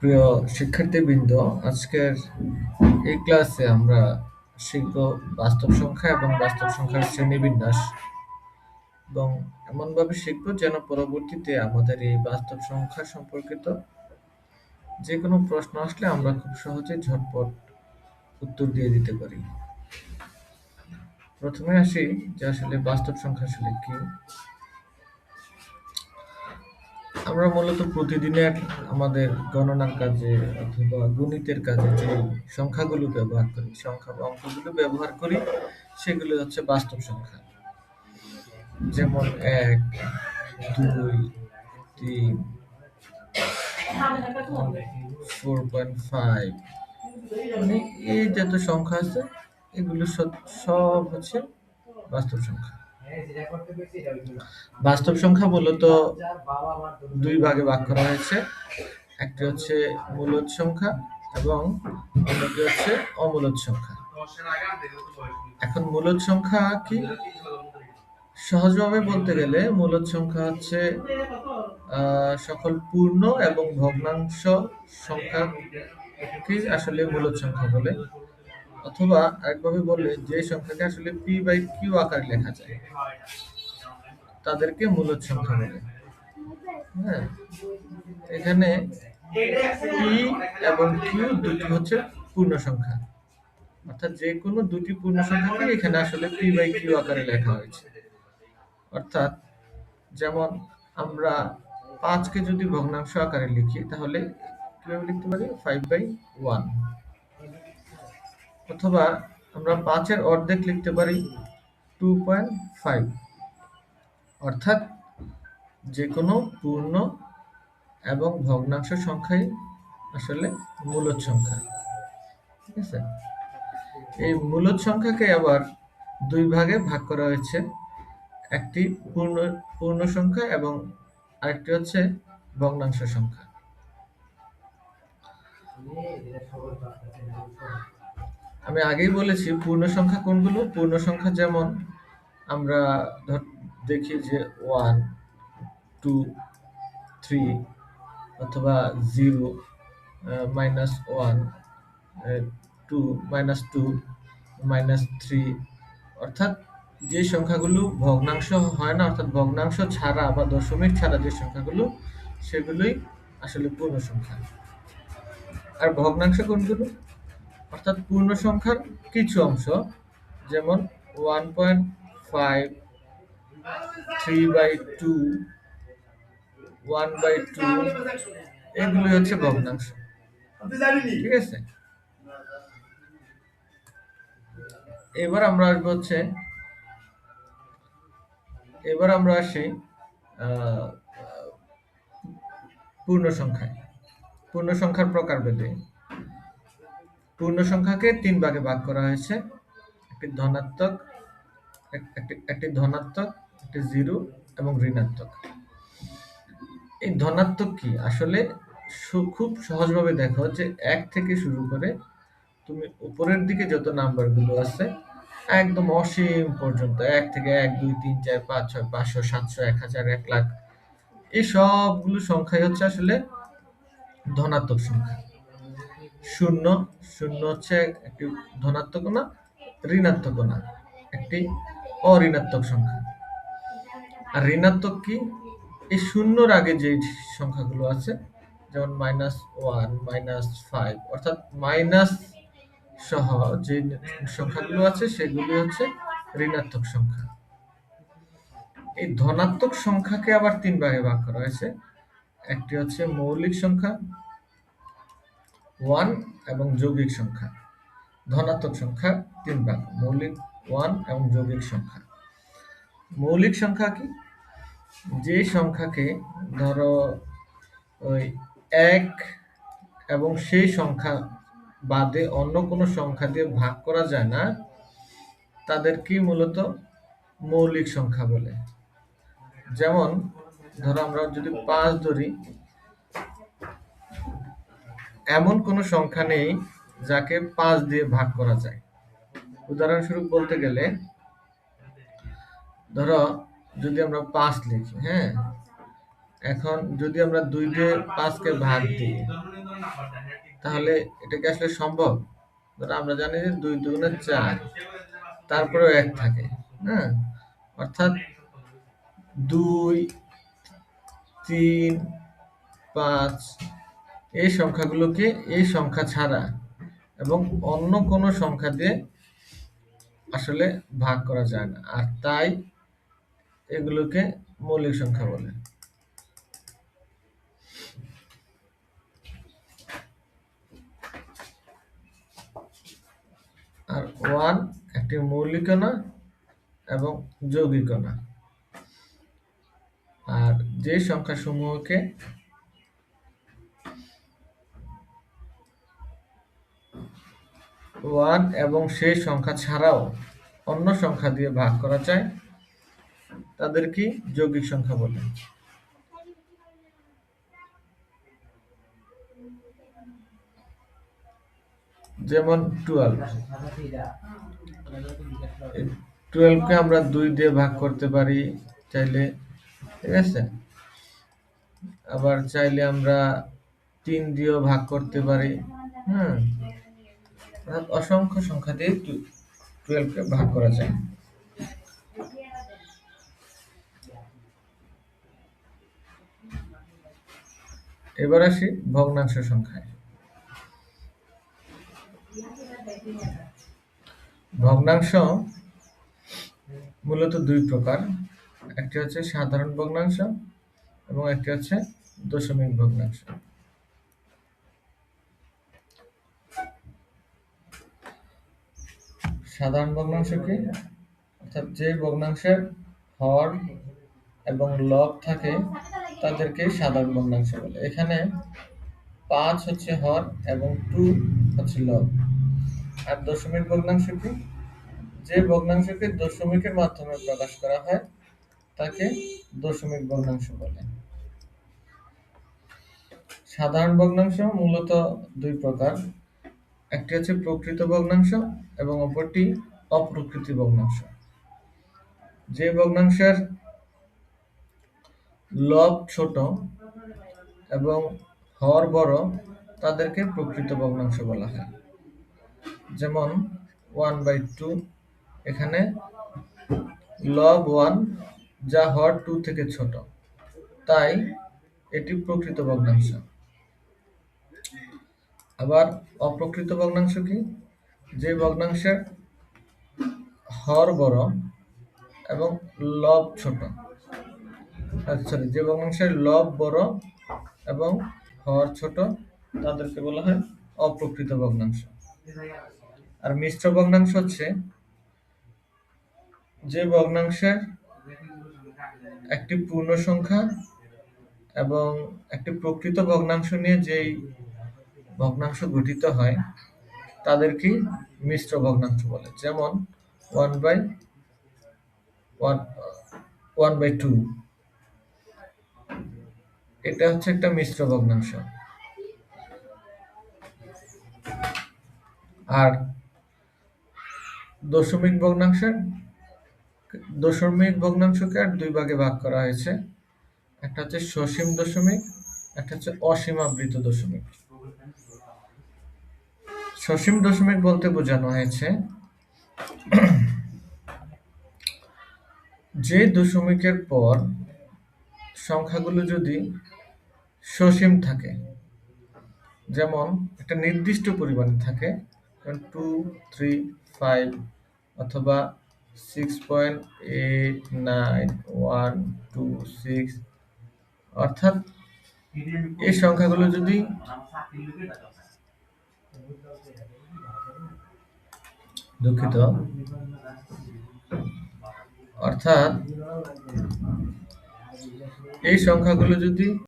প্রিয় শিক্ষার্থীবৃন্দ, আজকের এই ক্লাসে আমরা শিখব বাস্তব সংখ্যা এবং বাস্তব সংখ্যার শ্রেণীবিন্যাস, এবং এমনভাবে শিখব যেন পরবর্তীতে আমাদের এই বাস্তব সংখ্যা সম্পর্কিত যে কোনো প্রশ্ন আসলে আমরা খুব সহজে ঝটপট উত্তর দিয়ে দিতে পারি। প্রথমে আসি যে আসলে বাস্তব সংখ্যা আসলে কি। আমরা মূলত প্রতিদিনের আমাদের গণনার কাজে অথবা গণিতের কাজে যে সংখ্যাগুলো ব্যবহার করি, সংখ্যা বা অঙ্কগুলো ব্যবহার করি, সেগুলো হচ্ছে বাস্তব সংখ্যা। যেমন ১, ২, ৩, 4.5, মানে এই যত সংখ্যা আছে এগুলো সব হচ্ছে বাস্তব সংখ্যা। বাস্তব সংখ্যা মূলত দুই ভাগে ভাগ করা হয়েছে। একটি হচ্ছে মূলদ সংখ্যা এবং অন্যটি হচ্ছে অমূলদ সংখ্যা। এখন মূলদ সংখ্যা কি? সহজভাবে বলতে গেলে মূলদ সংখ্যা হচ্ছে সকল পূর্ণ এবং ভগ্নাংশ সংখ্যাকে আসলে মূলদ সংখ্যা বলে, অথবা একভাবে বললে যে সংখ্যাকে আসলে পি বাই কিউ আকারে লেখা যায় তাদেরকে মূলদ সংখ্যা বলে। হ্যাঁ, এখানে পি এবং কিউ দুটি হচ্ছে পূর্ণ সংখ্যা, অর্থাৎ যে কোনো দুটি পূর্ণ সংখ্যাকে এখানে আসলে পি বাই কিউ আকারে লেখা হয়েছে। অর্থাৎ যেমন আমরা 5কে যদি ভগ্নাংশ আকারে লিখি তাহলে কিভাবে লিখতে পারি? 5/1। অথবা আমরা 5-এর অর্ধেক লিখতে পারি 2.5। অর্থাৎ যে কোনো পূর্ণ এবং ভগ্নাংশ সংখ্যাই আসলে মূলদ সংখ্যা। ঠিক আছে? এই মূলদ সংখ্যাকে আবার দুই ভাগে ভাগ করা হয়েছে। একটি পূর্ণ সংখ্যা এবং আরেকটি হচ্ছে ভগ্নাংশ সংখ্যা। আমি আগেই বলেছি পূর্ণ সংখ্যা কোনগুলো। পূর্ণ সংখ্যা যেমন আমরা দেখি যে 1, 2, 3, অথবা 0, -1, 2, -2, -3, অর্থাৎ যে সংখ্যাগুলো ভগ্নাংশ হয় না, অর্থাৎ ভগ্নাংশ ছাড়া বা দশমিক ছাড়া যে সংখ্যাগুলো, সেগুলোই আসলে পূর্ণ সংখ্যা। আর ভগ্নাংশ কোনগুলো? অর্থাৎ পূর্ণ সংখ্যার কিছু অংশ, যেমন 1.5, 3/2, 1/2, এগুলি হচ্ছে ভগ্নাংশ। ঠিক আছে? এবার আমরা আসি পূর্ণ সংখ্যায়। পূর্ণ সংখ্যার প্রকারভেদে পূর্ণ সংখ্যাকে 3 ভাগে ভাগ করা হয়েছে। একটি ধনাত্মক, একটি জিরো এবং ঋণাত্মক। এই ধনাত্মক কি? আসলে খুব সহজভাবে দেখো যে 1 থেকে শুরু করে তুমি উপরের দিকে যত নাম্বারগুলো আছে একদম অসীম পর্যন্ত, 1 থেকে 1, 2, 3, 4, 5, 6, 500, 700, 1000, 1 লাখ, এই সবগুলো সংখ্যাই হচ্ছে আসলে ধনাত্মক সংখ্যা। শূন্য হচ্ছে একটি ধনাত্মক না, ঋণাত্মক না, একটি অঋণাত্মক সংখ্যা। আর ঋণাত্মক কি? এই শূন্যর আগে যে সংখ্যাগুলো আছে, যেমন -1, -5, অর্থাৎ মাইনাস সহ যে সংখ্যাগুলো আছে সেগুলি হচ্ছে ঋণাত্মক সংখ্যা। এই ধনাত্মক সংখ্যাকে আবার 3 ভাগে ভাগ করা হয়েছে। একটি হচ্ছে মৌলিক সংখ্যা 1 এবং যৌগিক সংখ্যা। ধনাত্মক সংখ্যা 3 ভাগ: মৌলিক, 1 এবং যৌগিক সংখ্যা। মৌলিক সংখ্যা কি? যে সংখ্যাকে ধরো ওই 1 এবং সেই সংখ্যা বাদে অন্য কোনো সংখ্যা দিয়ে ভাগ করা যায় না, তাদেরকে মূলত মৌলিক সংখ্যা বলে। যেমন ধরো আমরা যদি 5 ধরি, এমন কোনো সংখ্যা নেই যাকে 5 দিয়ে ভাগ করা যায়। উদাহরণস্বরূপ বলতে গেলে, ধরো যদি আমরা 5 লিখি, হ্যাঁ, এখন যদি আমরা 2 দিয়ে 5কে ভাগ দিই, তাহলে এটা কি আসলে সম্ভব? ধরো আমরা জানি যে 2 দুগুণে 4, তারপরেও 1 থাকে, হ্যাঁ? অর্থাৎ 2, 3, 5 এই সংখ্যাগুলোকে এই সংখ্যা ছাড়া এবং অন্য কোনো সংখ্যা দিয়ে আসলে ভাগ করা যায় না, আর তাই এগুলোকে মৌলিক সংখ্যা বলে। আর 1 একটি মৌলিকও না এবং যৌগিকও না। আর যে সংখ্যাসমূহকে 1 এবং সেই সংখ্যা ছাড়াও অন্য সংখ্যা দিয়ে ভাগ করা যায় তাদের কি যৌগিক সংখ্যা বলে। যেমন 12, 12 কে আমরা 2 দিয়ে ভাগ করতে পারি চাইলে, ঠিক আছে? আবার চাইলে আমরা 3 দিয়েও ভাগ করতে পারি, হ্যাঁ? অর্থাৎ অসংখ্য সংখ্যা দিয়ে 12 কে ভাগ করা যায়। এবার আসি ভগ্নাংশ সংখ্যায়। ভগ্নাংশ মূলত 2 প্রকার, একটি হচ্ছে সাধারণ ভগ্নাংশ এবং একটি হচ্ছে দশমিক ভগ্নাংশ। সাধারণ ভগ্নাংশ কি? অর্থাৎ যে ভগ্নাংশের হর এবং লব থাকে তাদেরকে সাধারণ ভগ্নাংশ বলে। এখানে 5 হচ্ছে হর এবং 2 হচ্ছে লব। আর দশমিক ভগ্নাংশ কি? যে ভগ্নাংশকে দশমিকের মাধ্যমে প্রকাশ করা হয় তাকে দশমিক ভগ্নাংশ বলে। সাধারণ ভগ্নাংশ মূলত 2 প্রকার, একটি হচ্ছে প্রকৃত ভগ্নাংশ এবং অপরটি অপ্রকৃত ভগ্নাংশ। যে ভগ্নাংশের লব ছোট এবং হর বড় তাদেরকে প্রকৃত ভগ্নাংশ বলা হয়। যেমন 1/2, এখানে লব 1 যা হর 2 থেকে ছোট, তাই এটি প্রকৃত ভগ্নাংশ। আবার অপ্রকৃত ভগ্নাংশ কি? যে ভগ্নাংশের হর বড় এবং লব ছোট, যে ভগ্নাংশের লব বড় এবং হর ছোট তাদেরকে বলা হয় অপ্রকৃত ভগ্নাংশ। আর মিশ্র ভগ্নাংশ হচ্ছে যে ভগ্নাংশের একটি পূর্ণ সংখ্যা এবং একটি প্রকৃত ভগ্নাংশ নিয়ে যেই ভগ্নাংশ গঠিত হয় তাদেরকে মিশ্র ভগ্নাংশ বলে। যেমন 1/2, এটা হচ্ছে একটা মিশ্র ভগ্নাংশ। আর দশমিক ভগ্নাংশকে আর 2 ভাগে ভাগ করা হয়েছে, একটা হচ্ছে সসীম দশমিক, একটা হচ্ছে অসীমাবৃত দশমিক। সসীম দশমিক বলতে বোঝানো হয়েছে যে দশমিকের পর সংখ্যাগুলো যদি সসীম থাকে, যেমন একটা নির্দিষ্ট পরিমাণে থাকে, 2, 3, 5 অথবা 6.89126, অর্থাৎ এই সংখ্যাগুলো যদি অর্থাৎ এই সংখ্যাগুলো যদি